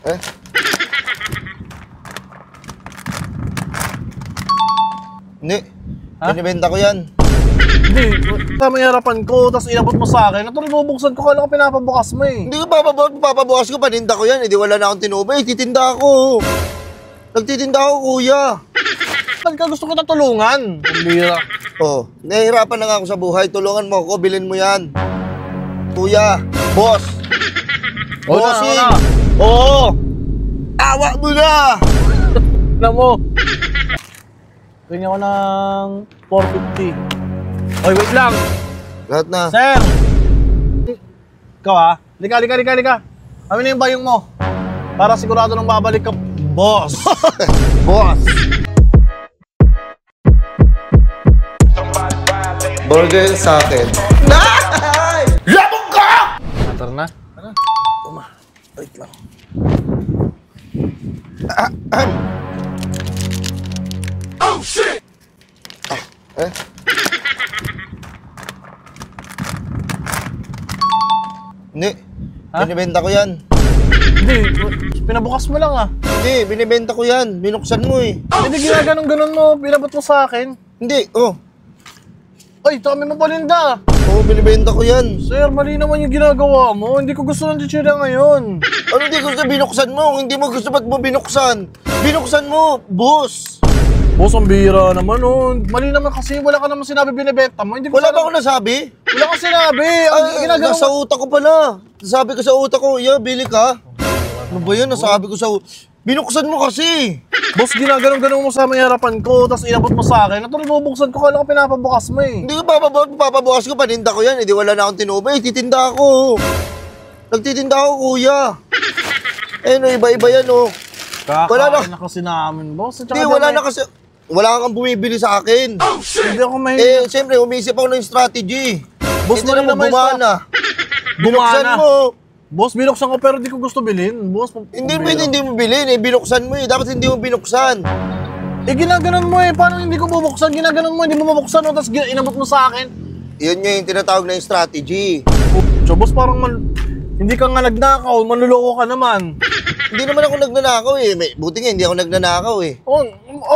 Eh? Hindi. Binibenta ko yan. Hindi, tama yung harapan ko, tapos inabot mo sa akin. Ito bubuksan ko, kala ko pinapabukas mo eh. Hindi ko papabukas ko, paninda ko yan. Hindi wala na akong tinubay. Titinda ako. Nagtitinda ako, kuya. Bakit ka gusto ko na tulungan? Pambira. Oh, nahihirapan na nga ako sa buhay. Tulungan mo ako, bilhin mo yan. Kuya, boss. Bossing. Oo. Awa mo na! Na mo. Tingnan ko ng 450. Oy, wait lang. Lahat na. Sir! Ikaw ha? Lika. Kami na yung bayong mo. Para sigurado nang babalik ka, boss. Boss. Burger sa akin. Nay! Labog ka! Tara na. Tuma. Wait lang. Oh shit! Eh? Hindi. Binibenta ko yan. Hindi, pinabukas mo lang ah. Hindi, binibenta ko yan. Binuksan mo eh. Hindi ginaganon-ganon mo, pinabot mo sa akin. Hindi, oh. Ay, dami mo palinda. Oo, binibenta ko yan. Sir, mali naman yung ginagawa mo. Hindi ko gusto ng chichirya ngayon. Ano hindi gusto binuksan mo? Hindi mo gusto ba't mo binuksan? Binuksan mo, boss. Boss, ang bihira naman oh. Mali naman kasi wala ka naman sinabi binibenta mo. Hindi ko Wala ba ako nasabi? Wala kang sinabi. Ang ginagawa Nasa utak ko pala. Sabi ko sa utak ko, yeah, bili ka. Ano ba yun? Nasabi ko sa binuksan mo kasi. Boss, ginaganon-ganon mo sa may harapan ko, tapos inabot mo sa akin. Ito bubuksan ko, kala ko pinapabukas mo eh. Hindi ko papabukas ko, paninda ko yan. Hindi wala na akong tinubay. Titinda ako. Nagtitinda ako, kuya. Eh, no, iba-iba yan, oh. Kakain na kasi namin, boss. Hindi, wala na kasi. Wala kang bumibili sa akin. Oh shit! Hindi ako may... Eh, siyempre, umisip ako ng strategy. Boss, Hindi mali naman naman gumana. Binuksan Gumana. mo. Boss, binuksan ko pero di ko gusto bilhin. Boss, Hindi pwede hindi mo bilhin eh. Binuksan mo eh. Dapat hindi mo binuksan. Eh, ginaganon mo eh. Paano hindi ko bubuksan? Ginaganon mo, hindi mo mabuksan o tapos inabot mo sa akin. Yun nga yung tinatawag na yung strategy. So, boss, parang hindi ka nga nagnakaw, manluloko ka naman. Hindi naman ako nagnanakaw eh. Buti nga hindi ako nagnanakaw eh. Oh,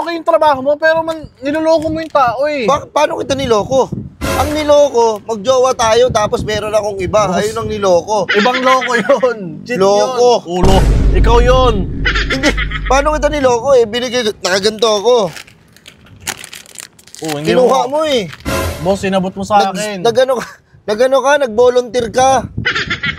okay yung trabaho mo, pero niloloko mo yung tao eh. Paano kita niloko? Ang niloko, magjowa tayo tapos meron akong iba. Boss. Ayun ang niloko. Ibang loko yun. Cheat Loko. yun. Ulo. Ikaw yun. Hindi. Paano kita niloko eh? Nakaganto ako. Oh, hindi Kinuha mo eh. Boss, inabot mo sa akin. Nagano ka, nag-volunteer ka.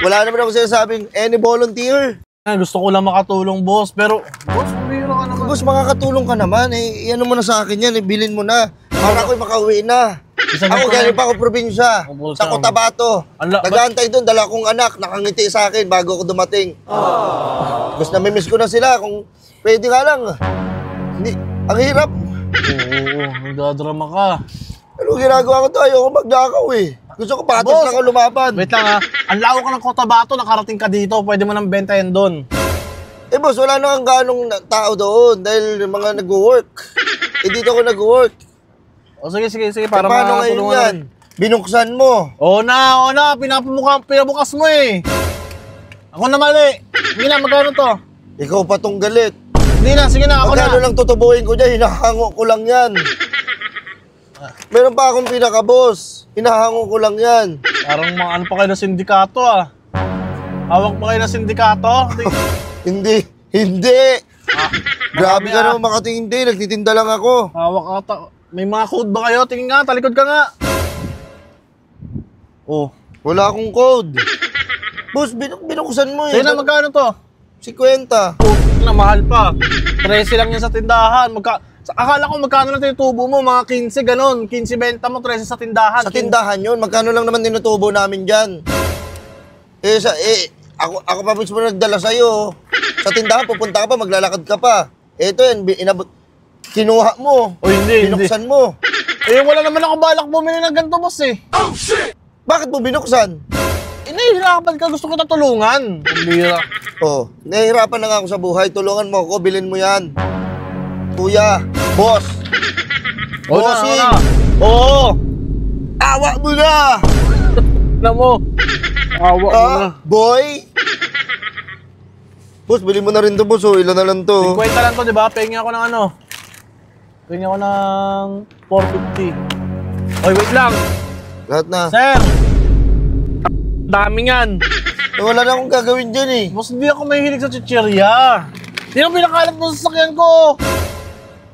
Wala naman ako sinasabing any volunteer. Gusto ko lang makatulong, boss. Pero, boss, kumira ka naman. Boss, makakatulong ka naman eh. Ano mo na sa akin yan, bilhin mo na. Para ako'y makauwi na. Ako galing pa ako probinsya, sa Cotabato. Nag-aantay doon, dala kong anak, nakangiti sa akin bago ako dumating. Gusto namimiss ko na sila, kung pwede nga lang. Hindi, ang hirap. Oo, nagdadrama ka. Ano ginagawa ko to? Ayoko magnakaw eh. Gusto ko patas Boss, lang ako lumaban. Wait lang ha. Ang layo ka ng Cotabato, nakarating ka dito. Pwede mo nang bentahin doon. Eh boss, wala na kang ganong tao doon dahil mga nag-work. Eh dito ako nag-work. O sige, para paano ngayon yan? Binuksan mo. Oo na, pinabukas mo eh. Ako na mali. Sige na, magkano to? Ikaw pa tong galit. Hindi na, sige na, ako Magkano na. lang tutubuhin ko dyan, hinahango ko lang yan. Meron pa akong pinaka-boss. Hinahango ko lang yan. Parang mga ano pa kayo na sindikato ah. Hawak pa kayo na sindikato? Hindi. Grabe ka naman makatingin, nagtitinda lang ako. Hawak ata. May mga code ba kayo? Tingin nga, talikod ka nga. Oh. Wala akong code. Boss, binuksan mo eh. Sige na, magkano to? 50. Oh, na mahal pa. 13 lang yan sa tindahan. Akala ko magkano lang tinutubo mo, mga 15, ganon. 15 benta mo, 13 sa tindahan. Sa tindahan yun, magkano lang naman tinutubo namin dyan. Ako pa mismo nagdala sa'yo. Sa tindahan, pupunta ka pa, maglalakad ka pa. Ito yan, kinuha mo. O hindi, Binuksan mo. Eh, wala naman ako balak bumili ng ganito, boss eh. Oh shit! Bakit mo binuksan? Nahihirapan ka, gusto ko na tulungan. Pambira. Oh, nahihirapan na nga ako sa buhay. Tulungan mo ako, bilhin mo yan. Kuya, boss. Bossing. Oo. Awa mo na! Na mo. Awa mo na. Boy? Boss, bili mo na rin to, boss. Oh, ilan na lang to. 50 lang to, di ba? Pahingi ako ng ano? Pahingi ako ng 450. Oy, wait lang. Lahat na. Sir! Dami yan. Eh, wala na akong gagawin dyan eh. Boss, hindi ako mahihilig sa chichirya. Hindi ako pinakalat mo sa sasakyan ko.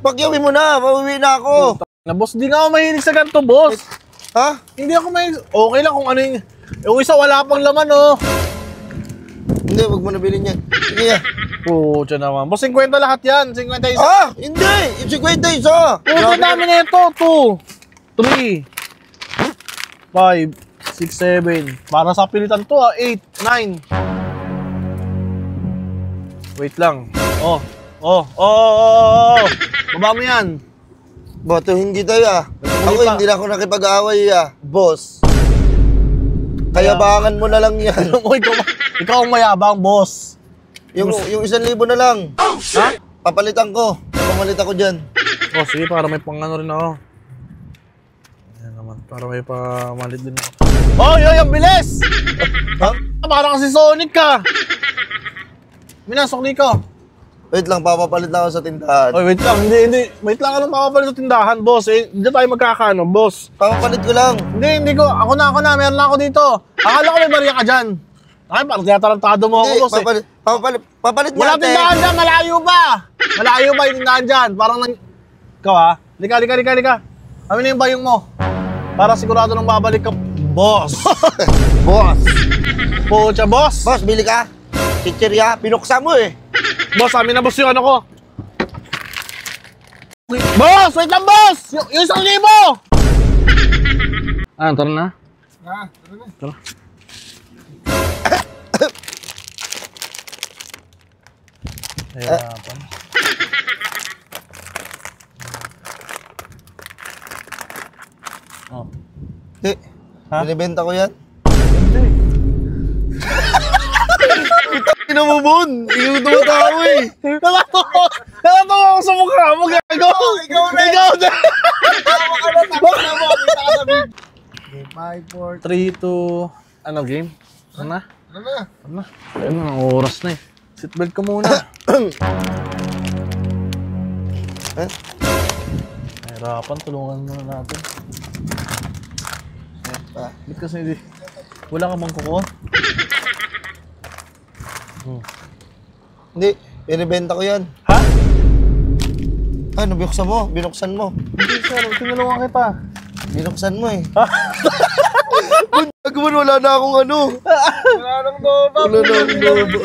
Pagyawin mo na, mauwi na ako. Na boss, hindi nga ako mahilig sa ganito, boss. Ha? Hindi ako mahilig. Okay lang kung ano yung isa wala pang laman, oh. Hindi, wag mo na bilhin yan. Sige ya. Pucha naman. Boss, 50 lahat yan. 50 isa. Ah! Hindi! Yung 50 isa! Pucha, dami na ito. 2, 3, 5, 6, 7. Para sa pilitan to, 8, 9. Wait lang. Oh. Baba mo yan. Boto, hindi tayo ah. Ako pa. hindi na ako nakipag-aaway ah. Boss. Kayabangan mo na lang yan. Uy, ikaw ang mayabang, boss. yung 1,000 na lang. Ha? Papalitan ko. Pamalit ako dyan. Oh, sige, para may pangano rin ako. Ayan naman, para may pamalit din ako. Oh, yoy, ang bilis! Ha? Parang kasi Sonic ka. Minasok Nico. Wait lang, papapalit lang ako sa tindahan. Oy, wait lang, hindi. Wait lang, anong papapalit sa tindahan, boss? Eh, hindi tayo magkakano, boss. Papapalit ko lang. Hindi ko. Ako na, meron na ako dito. Akala ko may bariya ka dyan. Ay, parang tinatarantado mo ako, Hindi, boss. papalit Wala natin. tindahan dyan, malayo ba? Malayo ba yung tindahan dyan? Parang ikaw ha? Lika. Kami na yung bayong mo. Para sigurado nang babalik ka, boss. Boss. Pucha, boss. Boss, bili ka. Chichirya, pinuksa mo eh. Boss, amin na boss yung ano ko. Boss, wait lang, boss! Yung 1,000! Tara na. Tara. Hirapan. Oh. Hindi. Ha? Binibenta ko yan. Hindi. Ina mo, Bon. Ikaw tumatawa eh. Nakatawa ako sa mukha mo, gago! Ikaw na! 3, 2, ano game? Ano na? Ayun na, ang oras na eh. Seatbelt ka muna. Eh? Hirapan, tulungan muna natin. Ba't kasi hindi? Wala ka bang kuko? Hindi. Binibenta ko yan. Ha? Ano, binuksan mo? Binuksan mo. Hindi sir, tinulungan kita. Binuksan mo eh. Bon, wala na akong ano. Wala nang doba. Wala na akong lobo.